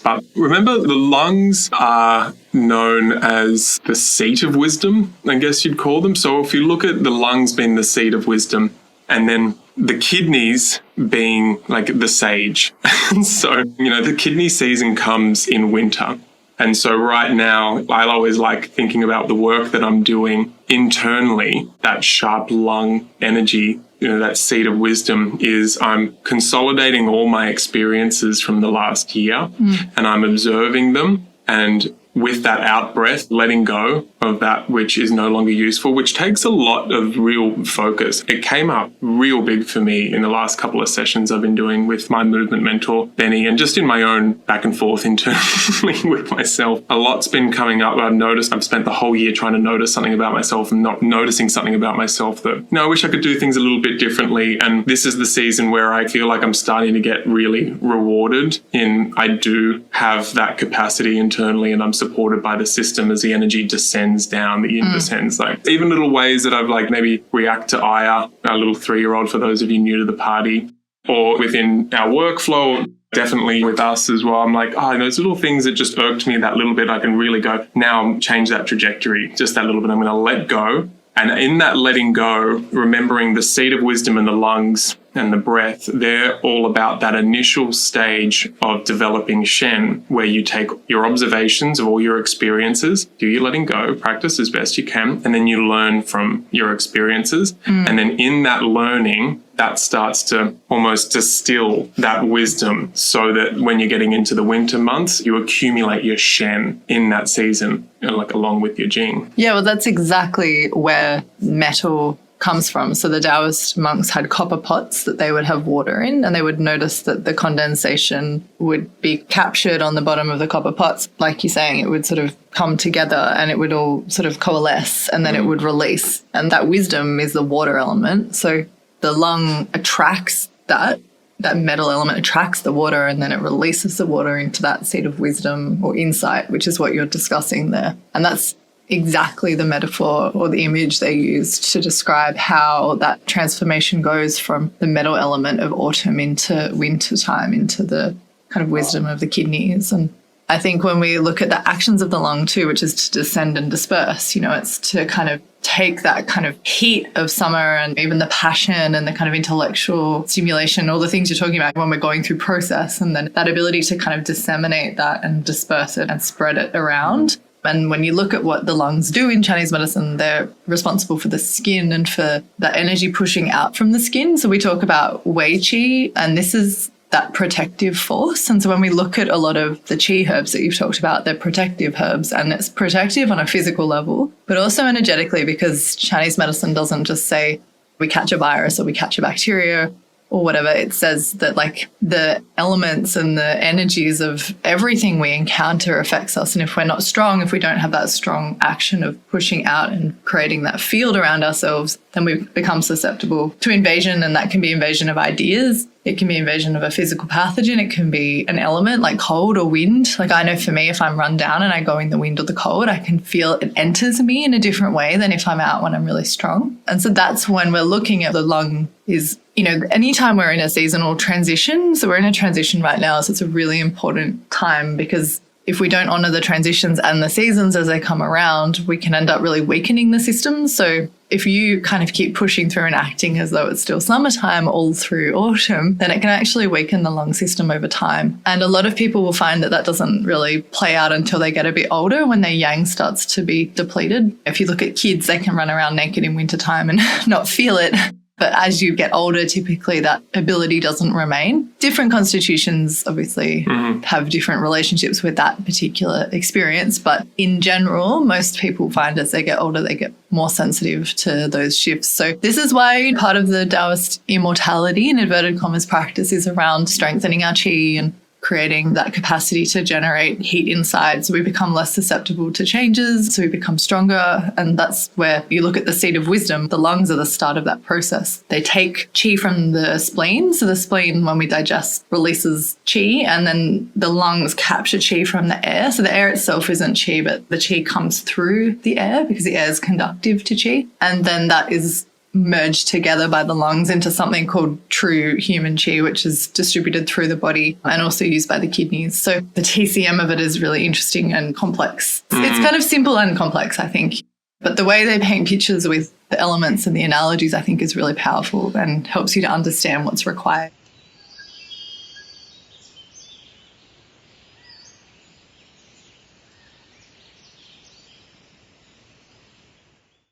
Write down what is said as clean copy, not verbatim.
But remember, the lungs are known as the seat of wisdom, I guess you'd call them. So if you look at the lungs being the seat of wisdom, and then the kidneys being like the sage. So, the kidney season comes in winter. And so right now, I always like thinking about the work that I'm doing internally, that sharp lung energy, that seed of wisdom is I'm consolidating all my experiences from the last year and I'm observing them, and with that out breath, letting go of that which is no longer useful, which takes a lot of real focus. It came up real big for me in the last couple of sessions I've been doing with my movement mentor, Benny, and just in my own back and forth internally with myself. A lot's been coming up. I've spent the whole year trying to notice something about myself and not noticing something about myself that, I wish I could do things a little bit differently. And this is the season where I feel like I'm starting to get really rewarded I do have that capacity internally, and I'm supported by the system as the energy descends down, the yin descends. Like even little ways that I've maybe react to Aya, our little 3-year-old, for those of you new to the party, or within our workflow, definitely with us as well. I'm like, those little things that just irked me that little bit, I can really go, now change that trajectory, just that little bit. I'm going to let go. And in that letting go, remembering the seed of wisdom and the lungs and the breath, they're all about that initial stage of developing Shen, where you take your observations of all your experiences, do your letting go, practice as best you can, and then you learn from your experiences. And then in that learning, that starts to almost distill that wisdom so that when you're getting into the winter months, you accumulate your Shen in that season, along with your Jing. Yeah, well, that's exactly where metal comes from. So the Daoist monks had copper pots that they would have water in, and they would notice that the condensation would be captured on the bottom of the copper pots. Like you're saying, it would sort of come together and it would all sort of coalesce, and then it would release. And that wisdom is the water element. So the lung attracts that metal element attracts the water, and then it releases the water into that seed of wisdom or insight, which is what you're discussing there. And that's exactly the metaphor or the image they used to describe how that transformation goes from the metal element of autumn into winter time, into the kind of wisdom of the kidneys. And I think when we look at the actions of the lung too, which is to descend and disperse, it's to kind of take that kind of heat of summer and even the passion and the kind of intellectual stimulation, all the things you're talking about when we're going through process, and then that ability to kind of disseminate that and disperse it and spread it around. And when you look at what the lungs do in Chinese medicine, they're responsible for the skin and for that energy pushing out from the skin. So we talk about Wei Qi, and this is that protective force. And so when we look at a lot of the qi herbs that you've talked about, they're protective herbs, and it's protective on a physical level, but also energetically, because Chinese medicine doesn't just say we catch a virus or we catch a bacteria or whatever. It says that the elements and the energies of everything we encounter affects us. And if we're not strong, if we don't have that strong action of pushing out and creating that field around ourselves, then we become susceptible to invasion. And that can be invasion of ideas. It can be invasion of a physical pathogen. It can be an element like cold or wind. I know for me, if I'm run down and I go in the wind or the cold, I can feel it enters me in a different way than if I'm out when I'm really strong. And so that's when we're looking at the lung is, anytime we're in a seasonal transition. So we're in a transition right now. So it's a really important time, because if we don't honor the transitions and the seasons as they come around, we can end up really weakening the system. So if you kind of keep pushing through and acting as though it's still summertime all through autumn, then it can actually weaken the lung system over time. And a lot of people will find that doesn't really play out until they get a bit older, when their yang starts to be depleted. If you look at kids, they can run around naked in wintertime and not feel it. But as you get older, typically that ability doesn't remain. Different constitutions obviously have different relationships with that particular experience. But in general, most people find as they get older, they get more sensitive to those shifts. So this is why part of the Daoist immortality in inverted commas practice is around strengthening our qi and creating that capacity to generate heat inside, so we become less susceptible to changes, so we become stronger. And that's where you look at the seat of wisdom. The lungs are the start of that process. They take qi from the spleen. So the spleen, when we digest, releases qi, and then the lungs capture qi from the air. So the air itself isn't qi, but the qi comes through the air because the air is conductive to qi. And then that is merged together by the lungs into something called true human qi, which is distributed through the body and also used by the kidneys. So the TCM of it is really interesting and complex. It's kind of simple and complex, I think. But the way they paint pictures with the elements and the analogies, I think, is really powerful and helps you to understand what's required.